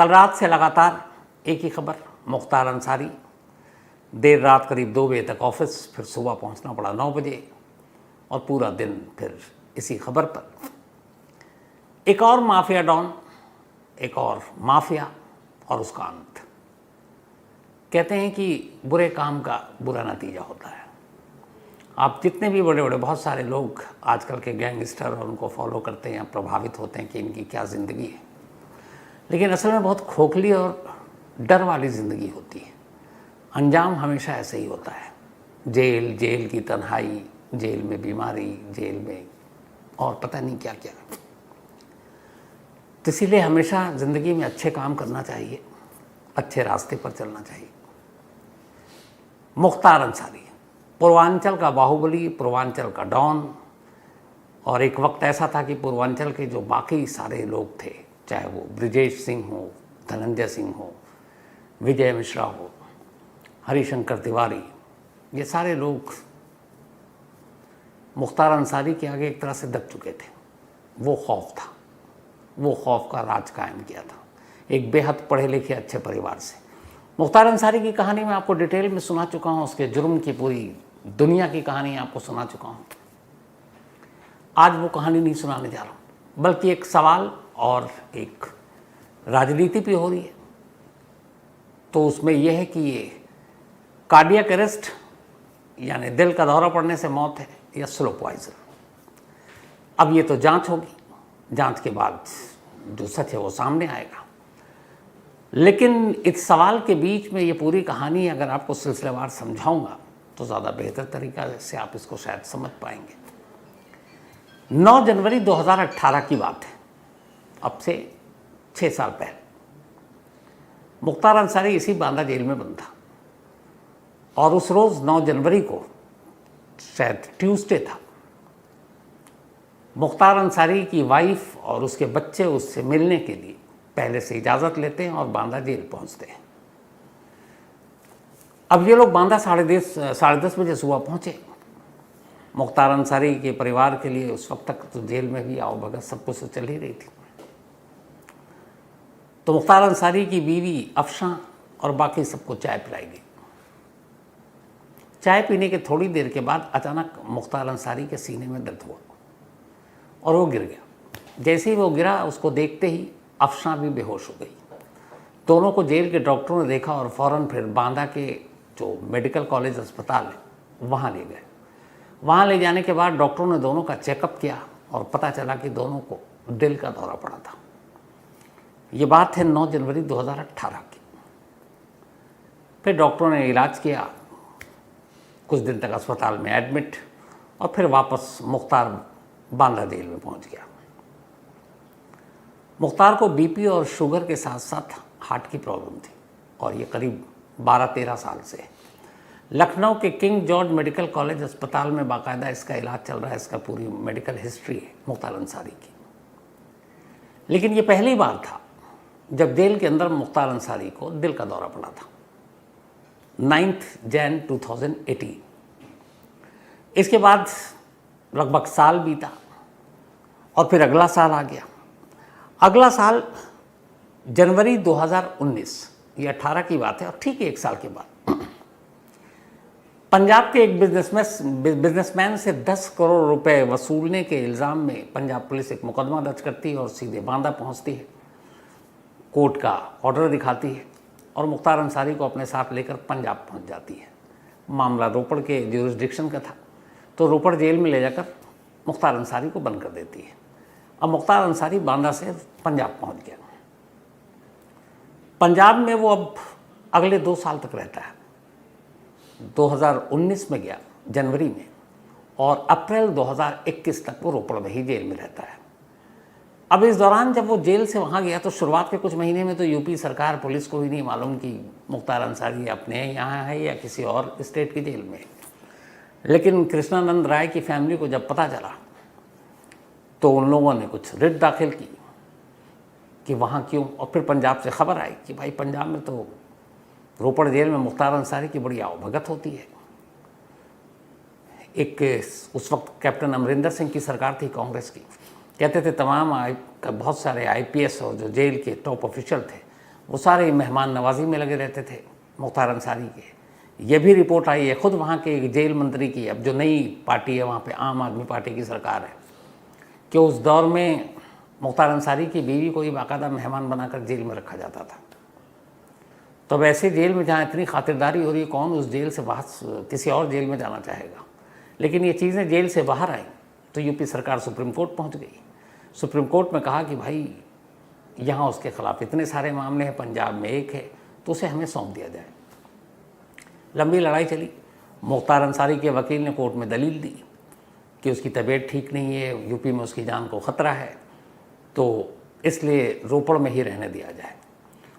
कल रात से लगातार एक ही खबर, मुख्तार अंसारी देर रात करीब 2 बजे तक ऑफिस, फिर सुबह पहुंचना पड़ा 9 बजे और पूरा दिन फिर इसी खबर पर। एक और माफिया डॉन, एक और माफिया और उसका अंत। कहते हैं कि बुरे काम का बुरा नतीजा होता है। आप जितने भी बड़े बड़े बहुत सारे लोग आजकल के गैंगस्टर और उनको फॉलो करते हैं या प्रभावित होते हैं कि इनकी क्या ज़िंदगी है, लेकिन असल में बहुत खोखली और डर वाली ज़िंदगी होती है। अंजाम हमेशा ऐसे ही होता है, जेल, जेल की तन्हाई, जेल में बीमारी, जेल में और पता नहीं क्या क्या। तो इसीलिए हमेशा ज़िंदगी में अच्छे काम करना चाहिए, अच्छे रास्ते पर चलना चाहिए। मुख्तार अंसारी पूर्वांचल का बाहुबली, पूर्वांचल का डॉन, और एक वक्त ऐसा था कि पूर्वांचल के जो बाकी सारे लोग थे, चाहे वो ब्रिजेश सिंह हो, धनंजय सिंह हो, विजय मिश्रा हो, हरिशंकर तिवारी, ये सारे लोग मुख्तार अंसारी के आगे एक तरह से दब चुके थे। वो खौफ था, वो खौफ का राज कायम किया था एक बेहद पढ़े लिखे अच्छे परिवार से। मुख्तार अंसारी की कहानी मैं आपको डिटेल में सुना चुका हूँ, उसके जुर्म की पूरी दुनिया की कहानी आपको सुना चुका हूँ। आज वो कहानी नहीं सुनाने जा रहा हूँ, बल्कि एक सवाल और एक राजनीति भी हो रही है। तो उसमें यह है कि ये कार्डियक अरेस्ट यानी दिल का दौरा पड़ने से मौत है या स्लो पॉइजन। अब ये तो जांच होगी, जांच के बाद जो सच है वो सामने आएगा। लेकिन इस सवाल के बीच में ये पूरी कहानी अगर आपको सिलसिलेवार समझाऊंगा तो ज़्यादा बेहतर तरीका से आप इसको शायद समझ पाएंगे। 9 जनवरी 2018 की बात है, अब से 6 साल पहले। मुख्तार अंसारी इसी बांदा जेल में बंद था और उस रोज़ 9 जनवरी को शायद ट्यूसडे था। मुख्तार अंसारी की वाइफ और उसके बच्चे उससे मिलने के लिए पहले से इजाज़त लेते हैं और बांदा जेल पहुंचते हैं। अब ये लोग बांदा 10:30 बजे सुबह पहुंचे। मुख्तार अंसारी के परिवार के लिए उस वक्त तक तो जेल में भी आओ भगत सब कुछ चल ही रही थी। तो मुख्तार अंसारी की बीवी अफशां और बाकी सबको चाय पिलाई गई। चाय पीने के थोड़ी देर के बाद अचानक मुख्तार अंसारी के सीने में दर्द हुआ और वो गिर गया। जैसे ही वो गिरा, उसको देखते ही अफशां भी बेहोश हो गई। दोनों को जेल के डॉक्टरों ने देखा और फ़ौरन फिर बांदा के जो मेडिकल कॉलेज अस्पताल है वहाँ ले गए। वहाँ ले जाने के बाद डॉक्टरों ने दोनों का चेकअप किया और पता चला कि दोनों को दिल का दौरा पड़ा था। ये बात है 9 जनवरी 2018 की। फिर डॉक्टरों ने इलाज किया, कुछ दिन तक अस्पताल में एडमिट, और फिर वापस मुख्तार बांदा जेल में पहुंच गया। मुख्तार को बीपी और शुगर के साथ साथ हार्ट की प्रॉब्लम थी और ये करीब 12-13 साल से लखनऊ के किंग जॉर्ज मेडिकल कॉलेज अस्पताल में बाकायदा इसका इलाज चल रहा है। इसका पूरी मेडिकल हिस्ट्री है मुख्तार अंसारी की। लेकिन ये पहली बार था जब जेल के अंदर मुख्तार अंसारी को दिल का दौरा पड़ा था, 9 जनवरी 2018। इसके बाद लगभग साल बीता और फिर अगला साल आ गया। अगला साल जनवरी 2019, ये 18 की बात है, और ठीक 1 साल के बाद पंजाब के एक बिजनेसमैन से 10 करोड़ रुपए वसूलने के इल्ज़ाम में पंजाब पुलिस एक मुकदमा दर्ज करती है और सीधे बांदा पहुंचती है। कोर्ट का ऑर्डर दिखाती है और मुख्तार अंसारी को अपने साथ लेकर पंजाब पहुंच जाती है। मामला रोपड़ के ज्यूरिसडिक्शन का था, तो रोपड़ जेल में ले जाकर मुख्तार अंसारी को बंद कर देती है। अब मुख्तार अंसारी बांदा से पंजाब पहुंच गया। पंजाब में वो अब अगले 2 साल तक रहता है। 2019 में गया जनवरी में, और अप्रैल 2021 तक वो रोपड़ में ही जेल में रहता है। अब इस दौरान जब वो जेल से वहाँ गया तो शुरुआत के कुछ महीने में तो यूपी सरकार पुलिस को भी नहीं मालूम कि मुख्तार अंसारी अपने यहाँ है या किसी और स्टेट की जेल में है। लेकिन कृष्णानंद राय की फैमिली को जब पता चला तो उन लोगों ने कुछ रिट दाखिल की कि वहाँ क्यों, और फिर पंजाब से खबर आई कि भाई पंजाब में तो रोपड़ जेल में मुख्तार अंसारी की बड़ी आवभगत होती है। एक उस वक्त कैप्टन अमरिंदर सिंह की सरकार थी कांग्रेस की, कहते थे तमाम बहुत सारे आईपीएस और जो जेल के टॉप ऑफिशियल थे वो सारे मेहमान नवाजी में लगे रहते थे मुख्तार अंसारी के। ये भी रिपोर्ट आई है खुद वहाँ के जेल मंत्री की, अब जो नई पार्टी है वहाँ पे आम आदमी पार्टी की सरकार है, कि उस दौर में मुख्तार अंसारी की बीवी को ही बाकायदा मेहमान बनाकर जेल में रखा जाता था। तो अब ऐसे जेल में जहाँ इतनी खातिरदारी हो रही है, कौन उस जेल से बाहर किसी और जेल में जाना चाहेगा। लेकिन ये चीज़ें जेल से बाहर आई तो यूपी सरकार सुप्रीम कोर्ट पहुँच गई। सुप्रीम कोर्ट में कहा कि भाई यहाँ उसके खिलाफ इतने सारे मामले हैं, पंजाब में एक है, तो उसे हमें सौंप दिया जाए। लंबी लड़ाई चली। मुख्तार अंसारी के वकील ने कोर्ट में दलील दी कि उसकी तबीयत ठीक नहीं है, यूपी में उसकी जान को ख़तरा है, तो इसलिए रोपड़ में ही रहने दिया जाए।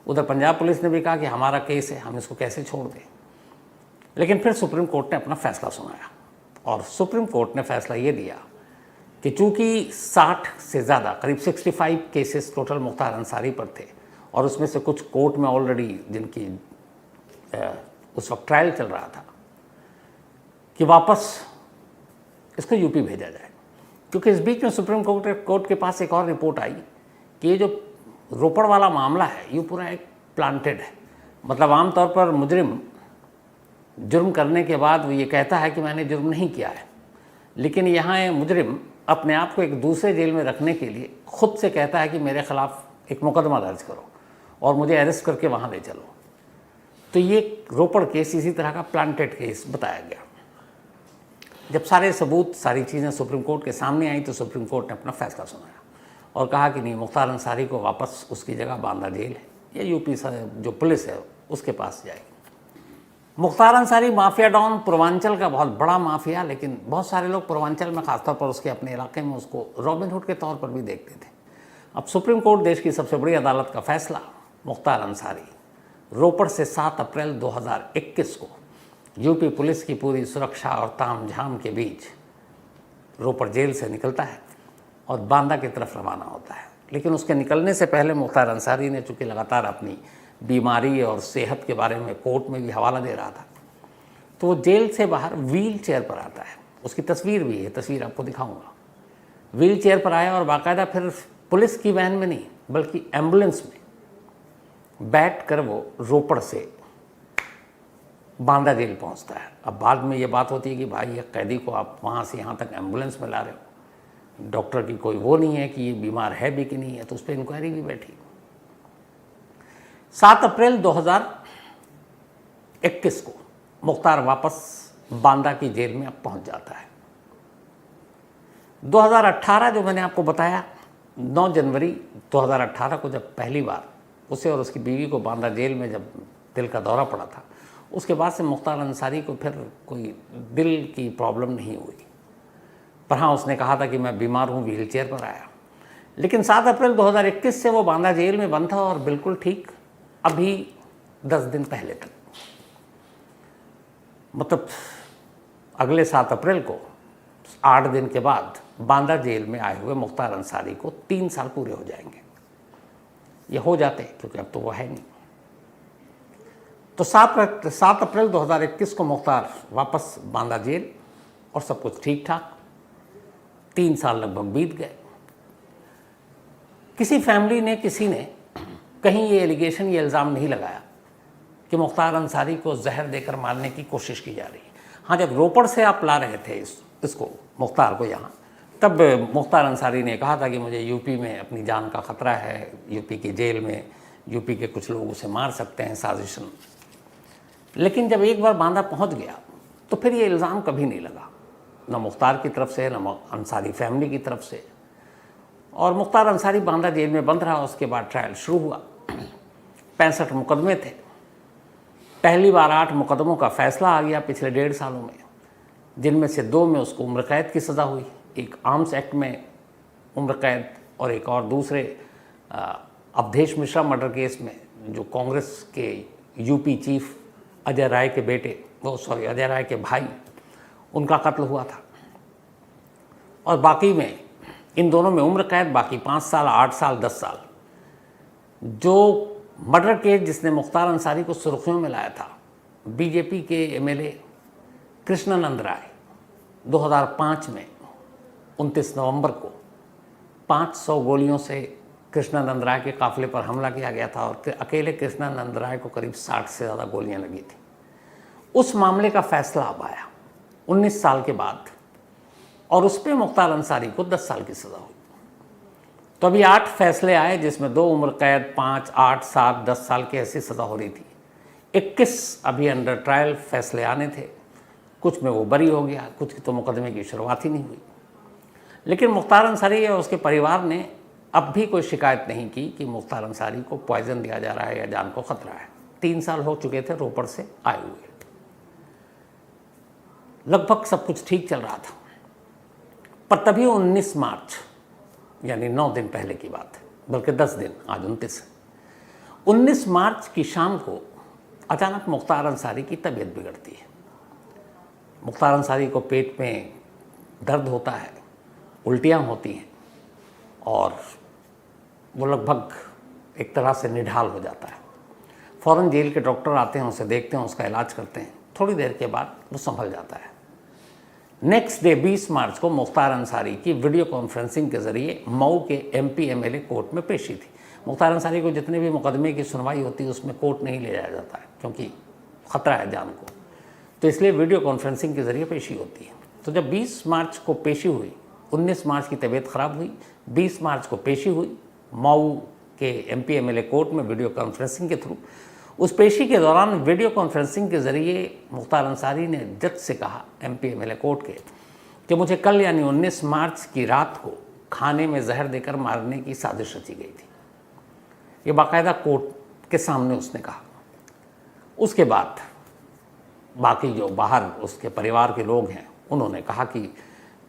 उधर पंजाब पुलिस ने भी कहा कि हमारा केस है, हम इसको कैसे छोड़ दें। लेकिन फिर सुप्रीम कोर्ट ने अपना फैसला सुनाया और सुप्रीम कोर्ट ने फैसला ये दिया कि चूँकि 60 से ज़्यादा, करीब 65 केसेस टोटल मुख्तार अंसारी पर थे और उसमें से कुछ कोर्ट में ऑलरेडी जिनकी उस वक्त ट्रायल चल रहा था, कि वापस इसको यूपी भेजा जाए। क्योंकि इस बीच में सुप्रीम कोर्ट के पास एक और रिपोर्ट आई कि ये जो रोपड़ वाला मामला है ये पूरा एक प्लांटेड है। मतलब आमतौर पर मुजरिम जुर्म करने के बाद वो ये कहता है कि मैंने जुर्म नहीं किया है, लेकिन यहाँ ये मुजरिम अपने आप को एक दूसरे जेल में रखने के लिए खुद से कहता है कि मेरे खिलाफ एक मुकदमा दर्ज करो और मुझे अरेस्ट करके वहाँ ले चलो। तो ये रोपड़ केस इसी तरह का प्लांटेड केस बताया गया। जब सारे सबूत, सारी चीज़ें सुप्रीम कोर्ट के सामने आई तो सुप्रीम कोर्ट ने अपना फैसला सुनाया और कहा कि नहीं, मुख्तार अंसारी को वापस उसकी जगह बांदा जेल है या यूपी जो पुलिस है उसके पास जाएगी। मुख्तार अंसारी माफिया डॉन, पूर्वांचल का बहुत बड़ा माफिया, लेकिन बहुत सारे लोग पूर्वांचल में खासतौर पर उसके अपने इलाके में उसको रॉबिनहुड के तौर पर भी देखते थे। अब सुप्रीम कोर्ट, देश की सबसे बड़ी अदालत का फैसला, मुख्तार अंसारी रोपड़ से 7 अप्रैल 2021 को यूपी पुलिस की पूरी सुरक्षा और तामझाम के बीच रोपड़ जेल से निकलता है और बांदा की तरफ रवाना होता है। लेकिन उसके निकलने से पहले मुख्तार अंसारी ने चूँकि लगातार अपनी बीमारी और सेहत के बारे में कोर्ट में भी हवाला दे रहा था, तो वो जेल से बाहर व्हील चेयर पर आता है। उसकी तस्वीर भी है, तस्वीर आपको दिखाऊंगा। व्हील चेयर पर आया और बाकायदा फिर पुलिस की वैन में नहीं बल्कि एम्बुलेंस में बैठ कर वो रोपड़ से बांदा जेल पहुंचता है। अब बाद में ये बात होती है कि भाई ये कैदी को आप वहाँ से यहाँ तक एम्बुलेंस में ला रहे हो, डॉक्टर की कोई वो नहीं है कि ये बीमार है भी कि नहीं है, तो उस पर इंक्वायरी भी बैठी। 7 अप्रैल 2021 को मुख्तार वापस बांदा की जेल में अब पहुंच जाता है। 2018 जो मैंने आपको बताया, 9 जनवरी 2018 को जब पहली बार उसे और उसकी बीवी को बांदा जेल में जब दिल का दौरा पड़ा था, उसके बाद से मुख्तार अंसारी को फिर कोई दिल की प्रॉब्लम नहीं हुई। पर हाँ, उसने कहा था कि मैं बीमार हूँ, व्हील चेयर पर आया। लेकिन 7 अप्रैल 2021 से वो बांदा जेल में बंद था और बिल्कुल ठीक अभी 10 दिन पहले तक, मतलब अगले 7 अप्रैल को 8 दिन के बाद बांदा जेल में आए हुए मुख्तार अंसारी को 3 साल पूरे हो जाएंगे। ये हो जाते क्योंकि अब तो वो है नहीं। तो 7 अप्रैल 2021 को मुख्तार वापस बांदा जेल और सब कुछ ठीक ठाक। 3 साल लगभग बीत गए। किसी फैमिली ने, किसी ने कहीं ये एलिगेशन, ये इल्ज़ाम नहीं लगाया कि मुख्तार अंसारी को जहर देकर मारने की कोशिश की जा रही है। हाँ, जब रोपड़ से आप ला रहे थे इसको मुख्तार को यहाँ, तब मुख्तार अंसारी ने कहा था कि मुझे यूपी में अपनी जान का ख़तरा है, यूपी की जेल में यूपी के कुछ लोग उसे मार सकते हैं, साजिशन। लेकिन जब एक बार बांदा पहुँच गया तो फिर ये इल्ज़ाम कभी नहीं लगा, न मुख्तार की तरफ से, न अंसारी फैमिली की तरफ से। और मुख्तार अंसारी बांदा जेल में बंद रहा। उसके बाद ट्रायल शुरू हुआ। 65 मुकदमे थे। पहली बार 8 मुकदमों का फैसला आ गया पिछले 1.5 सालों में, जिनमें से 2 में उसको उम्र कैद की सज़ा हुई। एक आर्म्स एक्ट में उम्र कैद और एक और दूसरे अवधेश मिश्रा मर्डर केस में, जो कांग्रेस के यूपी चीफ अजय राय के बेटे, अजय राय के भाई, उनका कत्ल हुआ था। और बाकी में इन दोनों में उम्र कैद, बाकी 5 साल, 8 साल, 10 साल। जो मर्डर केस जिसने मुख्तार अंसारी को सुर्खियों में लाया था, बीजेपी के एमएलए कृष्णानंद राय, 2005 में 29 नवंबर को 500 गोलियों से कृष्णानंद राय के काफिले पर हमला किया गया था और अकेले कृष्णानंद राय को करीब 60 से ज़्यादा गोलियां लगी थी। उस मामले का फैसला अब आया 19 साल के बाद, और उस पर मुख्तार अंसारी को 10 साल की सज़ा हुई। तो अभी 8 फैसले आए जिसमें 2 उम्र कैद, 5, 8, 7, 10 साल की ऐसी सज़ा हो रही थी। 21 अभी अंडर ट्रायल फैसले आने थे, कुछ में वो बरी हो गया, कुछ की तो मुकदमे की शुरुआत ही नहीं हुई। लेकिन मुख्तार अंसारी और उसके परिवार ने अब भी कोई शिकायत नहीं की कि मुख्तार अंसारी को पॉइजन दिया जा रहा है या जान को खतरा है। 3 साल हो चुके थे रोपड़ से आए हुए, लगभग सब कुछ ठीक चल रहा था। पर तभी 19 मार्च यानी 9 दिन पहले की बात है, बल्कि 10 दिन, आज 29 है। 19 मार्च की शाम को अचानक मुख्तार अंसारी की तबीयत बिगड़ती है। मुख्तार अंसारी को पेट में दर्द होता है, उल्टियाँ होती हैं और वो लगभग एक तरह से निढाल हो जाता है। फ़ौरन जेल के डॉक्टर आते हैं, उसे देखते हैं, उसका इलाज करते हैं। थोड़ी देर के बाद वो संभल जाता है। नेक्स्ट डे 20 मार्च को मुख्तार अंसारी की वीडियो कॉन्फ्रेंसिंग के जरिए मऊ के MP MLA कोर्ट में पेशी थी। मुख्तार अंसारी को जितने भी मुकदमे की सुनवाई होती है उसमें कोर्ट नहीं ले जाया जाता है क्योंकि ख़तरा है जान को, तो इसलिए वीडियो कॉन्फ्रेंसिंग के ज़रिए पेशी होती है। तो जब 20 मार्च को पेशी हुई, 19 मार्च की तबीयत ख़राब हुई, 20 मार्च को पेशी हुई मऊ के MP MLA कोर्ट में वीडियो कॉन्फ्रेंसिंग के थ्रू। उस पेशी के दौरान वीडियो कॉन्फ्रेंसिंग के ज़रिए मुख्तार अंसारी ने जज से कहा, MP MLA कोर्ट के, कि मुझे कल यानी 19 मार्च की रात को खाने में जहर देकर मारने की साजिश रची गई थी। ये बाकायदा कोर्ट के सामने उसने कहा। उसके बाद बाकी जो बाहर उसके परिवार के लोग हैं उन्होंने कहा कि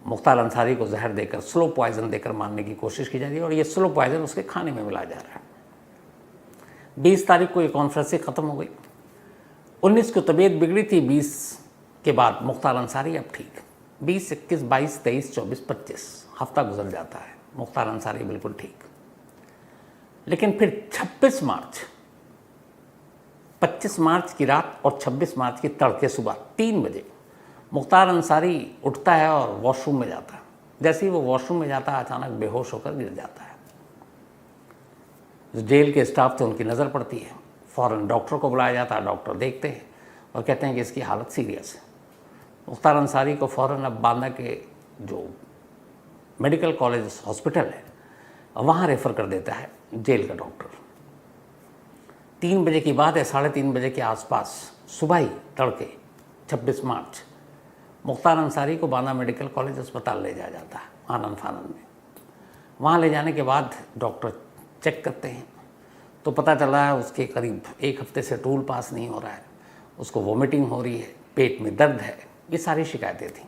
मुख्तार अंसारी को जहर देकर, स्लो पॉइजन देकर मारने की कोशिश की जा रही है और ये स्लो पॉइजन उसके खाने में मिलाया जा रहा है। 20 तारीख को ये कॉन्फ्रेंस ख़त्म हो गई। 19 को तबीयत बिगड़ी थी, 20 के बाद मुख्तार अंसारी अब ठीक। 20, 21, 22, 23, 24, 25 हफ्ता गुजर जाता है, मुख्तार अंसारी बिल्कुल ठीक। लेकिन फिर 26 मार्च, 25 मार्च की रात और 26 मार्च की तड़के सुबह 3 बजे मुख्तार अंसारी उठता है और वॉशरूम में जाता है। जैसे ही वो वॉशरूम में जाता है अचानक बेहोश होकर गिर जाता है। जो जेल के स्टाफ थे उनकी नज़र पड़ती है, फ़ौरन डॉक्टर को बुलाया जाता है। डॉक्टर देखते हैं और कहते हैं कि इसकी हालत सीरियस है। मुख्तार अंसारी को फ़ौरन अब बांदा के जो मेडिकल कॉलेज हॉस्पिटल है वहाँ रेफ़र कर देता है जेल का डॉक्टर। 3 बजे की बात है, 3:30 बजे के आसपास सुबह ही तड़के 26 मार्च मुख्तार अंसारी को बांदा मेडिकल कॉलेज अस्पताल ले जाया जाता है आनन फानन में। वहाँ ले जाने के बाद डॉक्टर चेक करते हैं तो पता चला है उसके करीब 1 हफ्ते से टूल पास नहीं हो रहा है, उसको वोमिटिंग हो रही है, पेट में दर्द है, ये सारी शिकायतें थीं।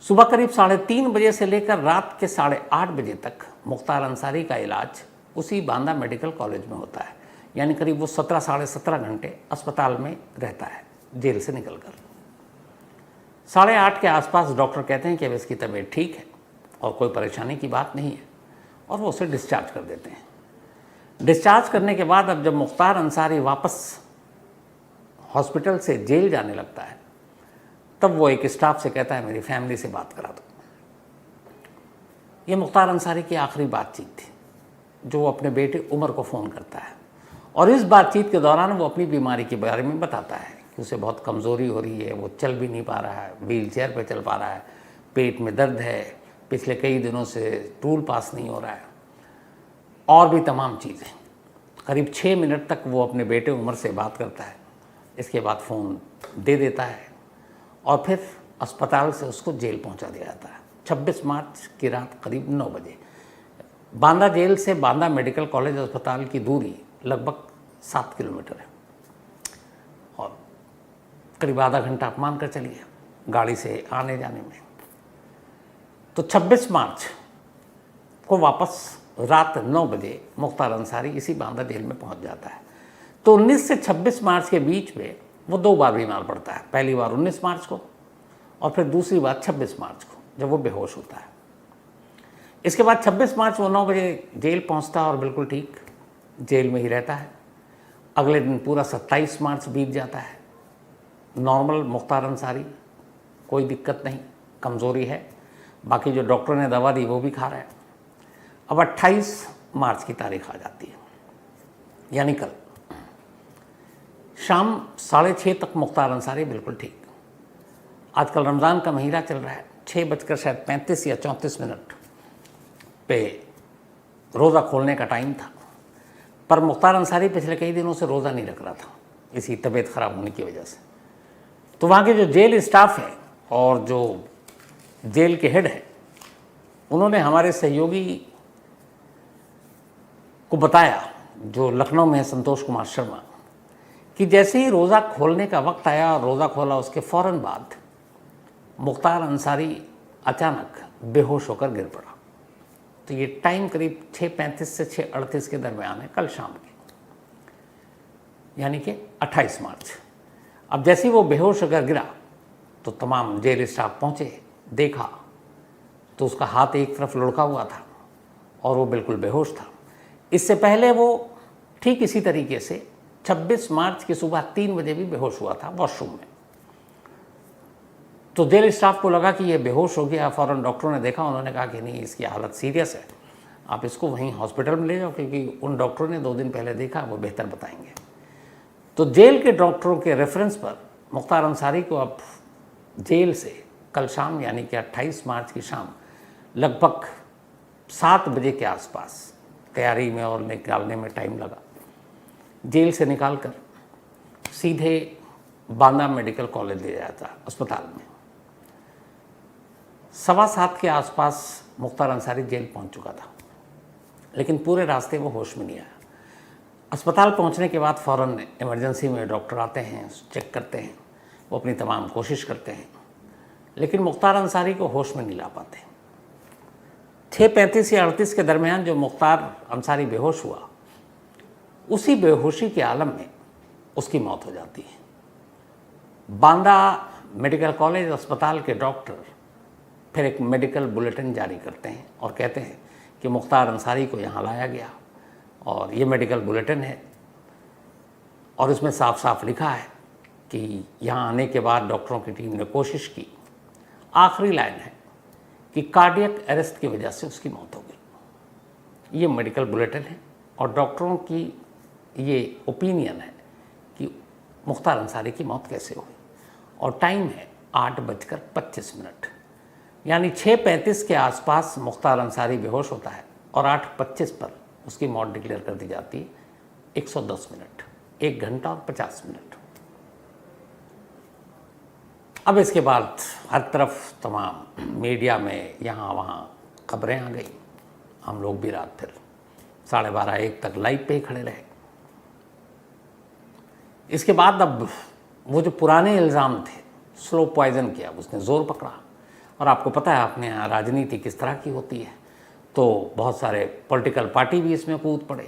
सुबह करीब 3:30 बजे से लेकर रात के 8:30 बजे तक मुख्तार अंसारी का इलाज उसी बांदा मेडिकल कॉलेज में होता है, यानी करीब वो 17 साढ़े 17 घंटे अस्पताल में रहता है जेल से निकलकर। 8:30 के आसपास डॉक्टर कहते हैं कि अब इसकी तबीयत ठीक है और कोई परेशानी की बात नहीं है और वो उसे डिस्चार्ज कर देते हैं। डिस्चार्ज करने के बाद अब जब मुख्तार अंसारी वापस हॉस्पिटल से जेल जाने लगता है तब वो एक स्टाफ से कहता है मेरी फैमिली से बात करा दो। ये मुख्तार अंसारी की आखिरी बातचीत थी जो वो अपने बेटे उमर को फ़ोन करता है और इस बातचीत के दौरान वो अपनी बीमारी के बारे में बताता है कि उसे बहुत कमज़ोरी हो रही है, वो चल भी नहीं पा रहा है, व्हील चेयर पर चल पा रहा है, पेट में दर्द है, पिछले कई दिनों से टूल पास नहीं हो रहा है और भी तमाम चीज़ें। करीब 6 मिनट तक वो अपने बेटे उमर से बात करता है। इसके बाद फ़ोन दे देता है और फिर अस्पताल से उसको जेल पहुंचा दिया जाता है। 26 मार्च की रात करीब 9 बजे बांदा जेल से बांदा मेडिकल कॉलेज अस्पताल की दूरी लगभग 7 किलोमीटर है और करीब आधा घंटा आप मान कर चलिए गाड़ी से आने जाने में। तो 26 मार्च को वापस रात 9 बजे मुख्तार अंसारी इसी बांदा जेल में पहुंच जाता है। तो 19 से 26 मार्च के बीच में वो 2 बार बीमार पड़ता है, पहली बार 19 मार्च को और फिर दूसरी बार 26 मार्च को जब वो बेहोश होता है। इसके बाद 26 मार्च वो 9 बजे जेल पहुंचता है और बिल्कुल ठीक जेल में ही रहता है। अगले दिन पूरा 27 मार्च बीत जाता है। नॉर्मल मुख्तार अंसारी, कोई दिक्कत नहीं, कमज़ोरी है, बाकी जो डॉक्टर ने दवा दी वो भी खा रहा है। अब 28 मार्च की तारीख आ जाती है, यानी कल शाम 6:30 तक मुख्तार अंसारी बिल्कुल ठीक। आजकल रमज़ान का महीना चल रहा है, 6:35 या 34 पे रोज़ा खोलने का टाइम था, पर मुख्तार अंसारी पिछले कई दिनों से रोज़ा नहीं रख रहा था इसी तबीयत ख़राब होने की वजह से। तो वहाँ के जो जेल स्टाफ है और जो जेल के हेड हैं, उन्होंने हमारे सहयोगी को बताया, जो लखनऊ में है संतोष कुमार शर्मा, कि जैसे ही रोज़ा खोलने का वक्त आया और रोज़ा खोला उसके फ़ौरन बाद मुख्तार अंसारी अचानक बेहोश होकर गिर पड़ा। तो ये टाइम करीब 6:35 से 6:38 के दरमियान है, कल शाम के, यानी कि 28 मार्च। अब जैसे ही वो बेहोश होकर गिरा तो तमाम जेल स्टाफ पहुँचे, देखा तो उसका हाथ एक तरफ लुढ़का हुआ था और वो बिल्कुल बेहोश था। इससे पहले वो ठीक इसी तरीके से 26 मार्च की सुबह 3 बजे भी बेहोश हुआ था वॉशरूम में। तो जेल स्टाफ को लगा कि ये बेहोश हो गया। फ़ौरन डॉक्टरों ने देखा, उन्होंने कहा कि नहीं, इसकी हालत सीरियस है, आप इसको वहीं हॉस्पिटल में ले जाओ, क्योंकि उन डॉक्टरों ने 2 दिन पहले देखा, वो बेहतर बताएंगे। तो जेल के डॉक्टरों के रेफरेंस पर मुख्तार अंसारी को अब जेल से कल शाम, यानी कि 28 मार्च की शाम लगभग 7 बजे के आसपास, तैयारी में और निकालने में टाइम लगा, जेल से निकालकर सीधे बांदा मेडिकल कॉलेज ले जाया था अस्पताल में। 7:15 के आसपास मुख्तार अंसारी जेल पहुंच चुका था, लेकिन पूरे रास्ते वो होश में नहीं आया। अस्पताल पहुंचने के बाद फ़ौरन इमरजेंसी में डॉक्टर आते हैं, चेक करते हैं, वो अपनी तमाम कोशिश करते हैं, लेकिन मुख्तार अंसारी को होश में नहीं ला पाते। 6:35 या 38 के दरमियान जो मुख्तार अंसारी बेहोश हुआ, उसी बेहोशी के आलम में उसकी मौत हो जाती है। बांदा मेडिकल कॉलेज अस्पताल के डॉक्टर फिर एक मेडिकल बुलेटिन जारी करते हैं और कहते हैं कि मुख्तार अंसारी को यहाँ लाया गया, और ये मेडिकल बुलेटिन है और इसमें साफ साफ लिखा है कि यहाँ आने के बाद डॉक्टरों की टीम ने कोशिश की, आखिरी लाइन है कि कार्डियक अरेस्ट की वजह से उसकी मौत हो गई। ये मेडिकल बुलेटिन है और डॉक्टरों की ये ओपिनियन है कि मुख्तार अंसारी की मौत कैसे हुई, और टाइम है 8:25, यानी 6:35 के आसपास मुख्तार अंसारी बेहोश होता है और 8:25 पर उसकी मौत डिक्लेयर कर दी जाती है। 110 मिनट, 1 घंटा और 50 मिनट। अब इसके बाद हर तरफ तमाम मीडिया में यहाँ वहाँ खबरें आ गई। हम लोग भी रात फिर 12:30-1 तक लाइव पे ही खड़े रहे। इसके बाद अब वो जो पुराने इल्ज़ाम थे, स्लो पॉइज़न किया, उसने ज़ोर पकड़ा। और आपको पता है अपने यहाँ राजनीति किस तरह की होती है, तो बहुत सारे पॉलिटिकल पार्टी भी इसमें कूद पड़े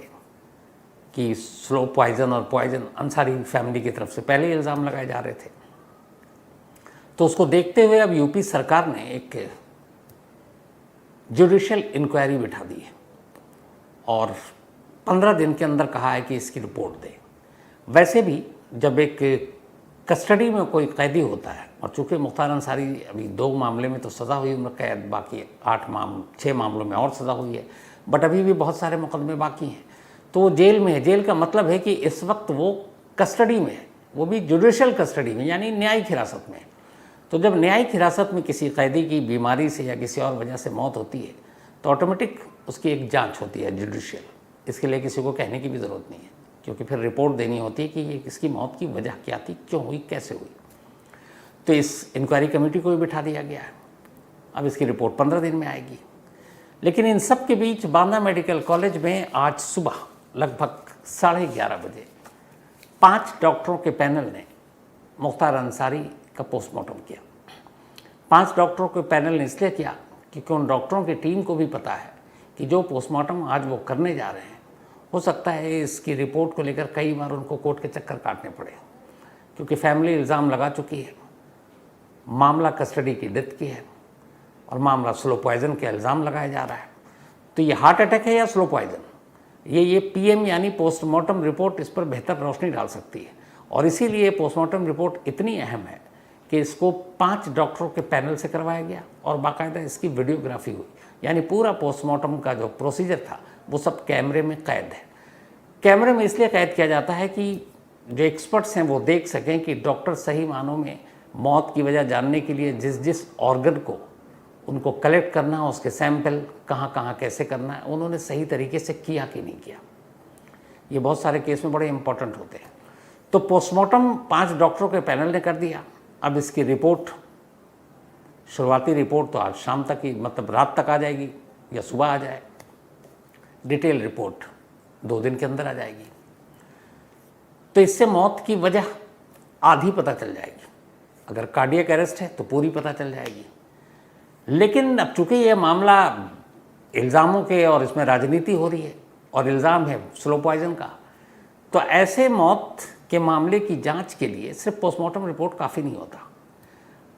कि स्लो पॉइज़न और पॉइज़न अंसारी फैमिली की तरफ से पहले इल्ज़ाम लगाए जा रहे थे। तो उसको देखते हुए अब यूपी सरकार ने एक जुडिशियल इंक्वायरी बिठा दी है और 15 दिन के अंदर कहा है कि इसकी रिपोर्ट दे। वैसे भी जब एक कस्टडी में कोई कैदी होता है, और चूँकि मुख्तार अंसारी अभी 2 मामले में तो सज़ा हुई उम्र कैद, बाकी 6 मामलों में और सज़ा हुई है, बट अभी भी बहुत सारे मुकदमे बाकी हैं, तो वो जेल में है। जेल का मतलब है कि इस वक्त वो कस्टडी में है, वो भी जुडिशियल कस्टडी में, यानी न्यायिक हिरासत में। तो जब न्यायिक हिरासत में किसी कैदी की बीमारी से या किसी और वजह से मौत होती है तो ऑटोमेटिक उसकी एक जांच होती है जुडिशियल। इसके लिए किसी को कहने की भी ज़रूरत नहीं है, क्योंकि फिर रिपोर्ट देनी होती है कि ये इसकी मौत की वजह क्या थी, क्यों हुई, कैसे हुई। तो इस इंक्वायरी कमेटी को भी बिठा दिया गया है। अब इसकी रिपोर्ट 15 दिन में आएगी। लेकिन इन सब के बीच बांदा मेडिकल कॉलेज में आज सुबह लगभग 11:30 बजे 5 डॉक्टरों के पैनल ने मुख्तार अंसारी का पोस्टमार्टम किया। 5 डॉक्टरों के पैनल ने इसलिए किया क्योंकि उन डॉक्टरों की टीम को भी पता है कि जो पोस्टमार्टम आज वो करने जा रहे हैं, हो सकता है इसकी रिपोर्ट को लेकर कई बार उनको कोर्ट के चक्कर काटने पड़े, क्योंकि फैमिली इल्ज़ाम लगा चुकी है, मामला कस्टडी की डेथ की है और मामला स्लो पॉइज़न के इल्ज़ाम लगाया जा रहा है। तो ये हार्ट अटैक है या स्लो पॉइज़न, ये पीएम यानी पोस्टमार्टम रिपोर्ट इस पर बेहतर रोशनी डाल सकती है। और इसीलिए पोस्टमार्टम रिपोर्ट इतनी अहम है कि इसको 5 डॉक्टरों के पैनल से करवाया गया और बाकायदा इसकी वीडियोग्राफी हुई। यानी पूरा पोस्टमार्टम का जो प्रोसीजर था वो सब कैमरे में कैद है। कैमरे में इसलिए कैद किया जाता है कि जो एक्सपर्ट्स हैं वो देख सकें कि डॉक्टर सही मानों में मौत की वजह जानने के लिए जिस जिस ऑर्गन को उनको कलेक्ट करना है, उसके सैंपल कहाँ कहाँ कैसे करना है, उन्होंने सही तरीके से किया कि नहीं किया। ये बहुत सारे केस में बड़े इंपॉर्टेंट होते हैं। तो पोस्टमार्टम 5 डॉक्टरों के पैनल ने कर दिया। अब इसकी रिपोर्ट, शुरुआती रिपोर्ट तो आज शाम तक ही, मतलब रात तक आ जाएगी या सुबह आ जाए। डिटेल रिपोर्ट 2 दिन के अंदर आ जाएगी। तो इससे मौत की वजह आधी पता चल जाएगी। अगर कार्डियक अरेस्ट है तो पूरी पता चल जाएगी। लेकिन अब चूंकि ये मामला इल्ज़ामों के और इसमें राजनीति हो रही है और इल्ज़ाम है स्लो पॉइजन का, तो ऐसे मौत के मामले की जांच के लिए सिर्फ पोस्टमार्टम रिपोर्ट काफ़ी नहीं होता।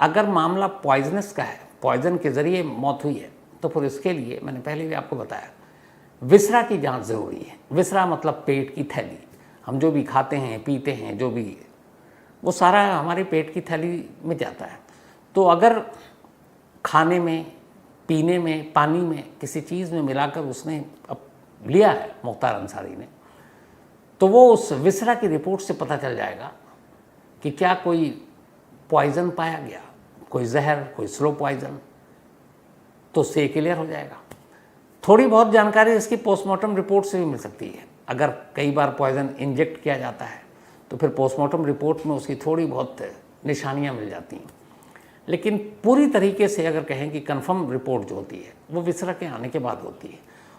अगर मामला पॉइजनस का है, पॉइजन के ज़रिए मौत हुई है, तो फिर इसके लिए मैंने पहले भी आपको बताया विसरा की जांच ज़रूरी है। विसरा मतलब पेट की थैली। हम जो भी खाते हैं, पीते हैं, जो भी, वो सारा हमारे पेट की थैली में जाता है। तो अगर खाने में, पीने में, पानी में, किसी चीज़ में मिलाकर उसने अब लिया है मुख्तार अंसारी ने, तो वो उस विसरा की रिपोर्ट से पता चल जाएगा कि क्या कोई पॉइज़न पाया गया, कोई जहर, कोई स्लो पॉइज़न, तो उससे क्लियर हो जाएगा। थोड़ी बहुत जानकारी इसकी पोस्टमार्टम रिपोर्ट से भी मिल सकती है। अगर कई बार पॉइज़न इंजेक्ट किया जाता है तो फिर पोस्टमार्टम रिपोर्ट में उसकी थोड़ी बहुत निशानियां मिल जाती हैं। लेकिन पूरी तरीके से अगर कहें कि कंफर्म रिपोर्ट जो होती है वो विसरा के आने के बाद होती है।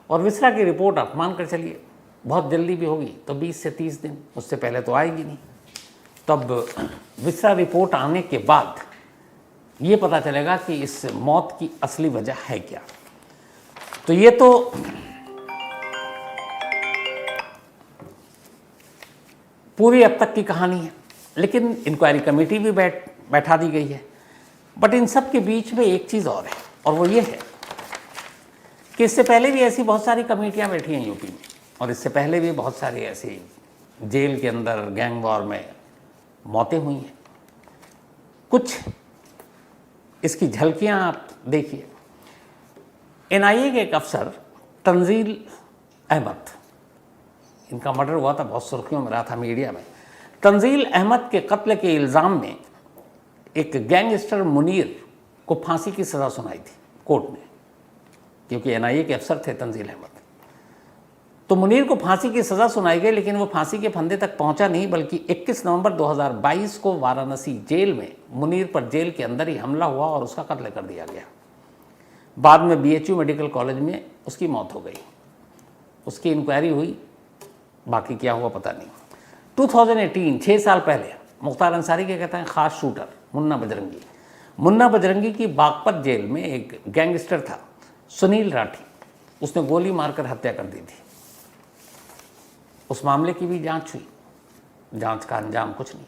और विसरा की रिपोर्ट आप मान कर चलिए बहुत जल्दी भी होगी तो 20 से 30 दिन, उससे पहले तो आएगी नहीं। तब विसरा रिपोर्ट आने के बाद ये पता चलेगा कि इस मौत की असली वजह है क्या। तो ये तो पूरी अब तक की कहानी है। लेकिन इंक्वायरी कमेटी भी बैठा दी गई है। बट इन सब के बीच में एक चीज़ और है, और वो ये है कि इससे पहले भी ऐसी बहुत सारी कमेटियां बैठी हैं यूपी में, और इससे पहले भी बहुत सारी ऐसी जेल के अंदर गैंग वॉर में मौतें हुई हैं। कुछ इसकी झलकियां आप देखिए। एनआईए के एक अफसर तंजील अहमद, इनका मर्डर हुआ था, बहुत सुर्खियों में रहा था मीडिया में। तंजील अहमद के कत्ल के इल्ज़ाम में एक गैंगस्टर मुनीर को फांसी की सज़ा सुनाई थी कोर्ट ने, क्योंकि एनआईए के अफसर थे तंजील अहमद। तो मुनीर को फांसी की सज़ा सुनाई गई, लेकिन वो फांसी के फंदे तक पहुंचा नहीं, बल्कि 21 नवंबर 2022 को वाराणसी जेल में मुनीर पर जेल के अंदर ही हमला हुआ और उसका कत्ल कर दिया गया। बाद में बीएचयू मेडिकल कॉलेज में उसकी मौत हो गई। उसकी इंक्वायरी हुई, बाकी क्या हुआ पता नहीं। 2018, 6 साल पहले, मुख्तार अंसारी के कहते हैं ख़ास शूटर मुन्ना बजरंगी की बागपत जेल में एक गैंगस्टर था सुनील राठी, उसने गोली मारकर हत्या कर दी थी। उस मामले की भी जांच हुई, जांच का अंजाम कुछ नहीं।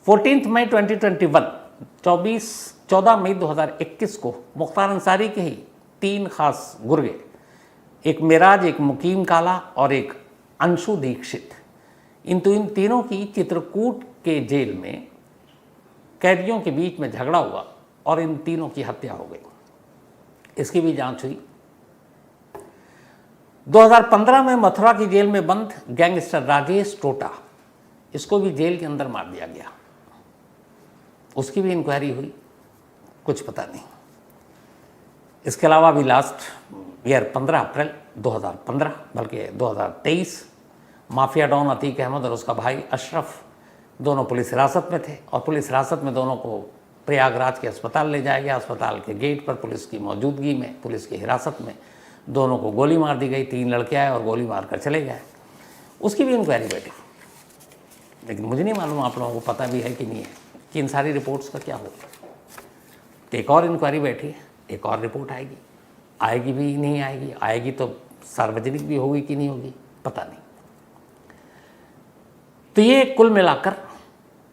14 मई 2021, 14 मई 2021 को मुख्तार अंसारी के ही 3 खास गुर्गे, एक मिराज, एक मुकीम काला और एक अंशु दीक्षित, इन तीनों की चित्रकूट के जेल में कैदियों के बीच में झगड़ा हुआ और इन तीनों की हत्या हो गई। इसकी भी जांच हुई। 2015 में मथुरा की जेल में बंद गैंगस्टर राजेश टोटा, इसको भी जेल के अंदर मार दिया गया। उसकी भी इंक्वायरी हुई, कुछ पता नहीं। इसके अलावा भी लास्ट ईयर 15 अप्रैल 2015, बल्कि 2023, माफिया डॉन अतीक अहमद और उसका भाई अशरफ दोनों पुलिस हिरासत में थे, और पुलिस हिरासत में दोनों को प्रयागराज के अस्पताल ले जाया गया। अस्पताल के गेट पर पुलिस की मौजूदगी में, पुलिस की हिरासत में दोनों को गोली मार दी गई। 3 लड़के आए और गोली मार कर चले गए। उसकी भी इंक्वायरी बैठी, लेकिन मुझे नहीं मालूम आप लोगों को पता भी है कि नहीं है कि इन सारी रिपोर्ट्स का क्या होगा। एक और इंक्वायरी बैठी है, एक और रिपोर्ट आएगी भी नहीं आएगी, आएगी तो सार्वजनिक भी होगी कि नहीं होगी पता नहीं। तो ये कुल मिलाकर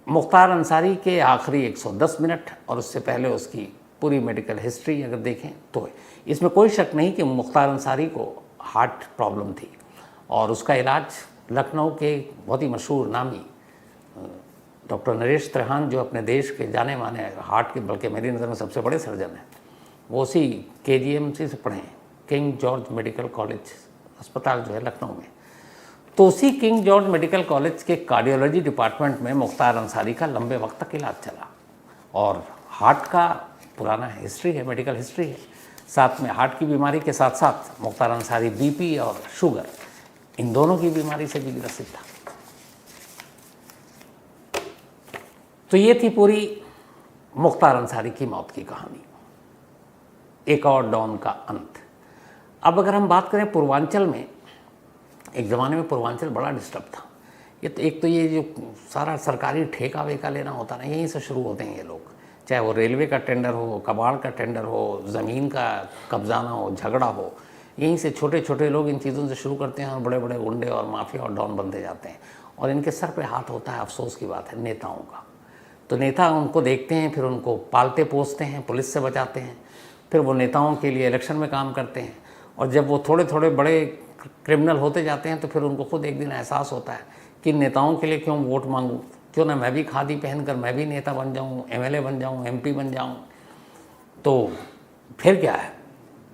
मुख्तार अंसारी के आखिरी 110 मिनट और उससे पहले उसकी पूरी मेडिकल हिस्ट्री अगर देखें तो इसमें कोई शक नहीं कि मुख्तार अंसारी को हार्ट प्रॉब्लम थी, और उसका इलाज लखनऊ के बहुत ही मशहूर नामी डॉक्टर नरेश त्रेहान, जो अपने देश के जाने माने हार्ट के, बल्कि मेरी नज़र में सबसे बड़े सर्जन हैं, वो उसी KGMC से पढ़े हैं, किंग जॉर्ज मेडिकल कॉलेज अस्पताल जो है लखनऊ में। तो उसी किंग जॉर्ज मेडिकल कॉलेज के कार्डियोलॉजी डिपार्टमेंट में मुख्तार अंसारी का लंबे वक्त तक इलाज चला और हार्ट का पुराना हिस्ट्री है, मेडिकल हिस्ट्री है। साथ में हार्ट की बीमारी के साथ साथ मुख्तार अंसारी BP और शुगर इन दोनों की बीमारी से भी ग्रसित था। तो ये थी पूरी मुख्तार अंसारी की मौत की कहानी, एक और डॉन का अंत। अब अगर हम बात करें पूर्वांचल में, एक ज़माने में पूर्वांचल बड़ा डिस्टर्ब था। ये तो एक तो ये जो सारा सरकारी ठेका वेका लेना होता ना, यहीं से शुरू होते हैं ये लोग, चाहे वो रेलवे का टेंडर हो, कबाड़ का टेंडर हो, ज़मीन का कब्जाना हो, झगड़ा हो, यहीं से छोटे छोटे लोग इन चीज़ों से शुरू करते हैं और बड़े बड़े गुंडे और माफिया और डॉन बनते जाते हैं। और इनके सर पे हाथ होता है, अफसोस की बात है, नेताओं का। तो नेता उनको देखते हैं, फिर उनको पालते पोसते हैं, पुलिस से बचाते हैं, फिर वो नेताओं के लिए इलेक्शन में काम करते हैं। और जब वो थोड़े थोड़े बड़े क्रिमिनल होते जाते हैं तो फिर उनको खुद एक दिन एहसास होता है कि नेताओं के लिए क्यों वोट मांगूं, क्यों ना मैं भी खादी पहनकर मैं भी नेता बन जाऊं, MLA बन जाऊं, MP बन जाऊं। तो फिर क्या है,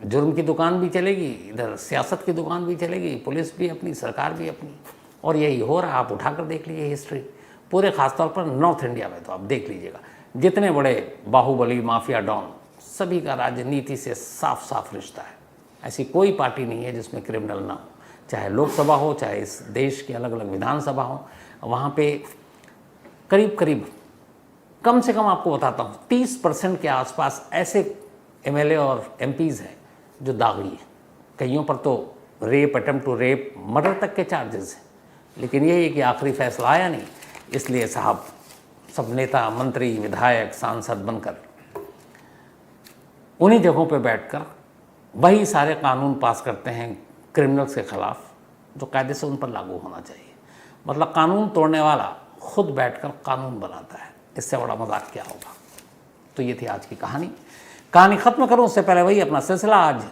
जुर्म की दुकान भी चलेगी, इधर सियासत की दुकान भी चलेगी, पुलिस भी अपनी, सरकार भी अपनी। और यही हो रहा है। आप उठाकर देख लीजिए हिस्ट्री पूरे, खासतौर पर नॉर्थ इंडिया में तो आप देख लीजिएगा, जितने बड़े बाहुबली माफिया डॉन, सभी का राजनीति से साफ साफ रिश्ता है। ऐसी कोई पार्टी नहीं है जिसमें क्रिमिनल ना हो, चाहे लोकसभा हो, चाहे इस देश की अलग अलग विधानसभा हो। वहाँ पे करीब करीब, कम से कम आपको बताता हूँ, 30% के आसपास ऐसे MLA और MPs हैं जो दागी हैं। कईयों पर तो rape, attempt to rape, murder तक के चार्जेस हैं। लेकिन यही है कि आखिरी फैसला आया नहीं, इसलिए साहब सब नेता, मंत्री, विधायक, सांसद बनकर उन्हीं जगहों पे बैठकर वही सारे कानून पास करते हैं क्रिमिनल्स के ख़िलाफ़, जो कायदे से उन पर लागू होना चाहिए। मतलब कानून तोड़ने वाला खुद बैठकर कानून बनाता है, इससे बड़ा मजाक क्या होगा। तो ये थी आज की कहानी। कहानी ख़त्म करूं उससे पहले वही अपना सिलसिला, आज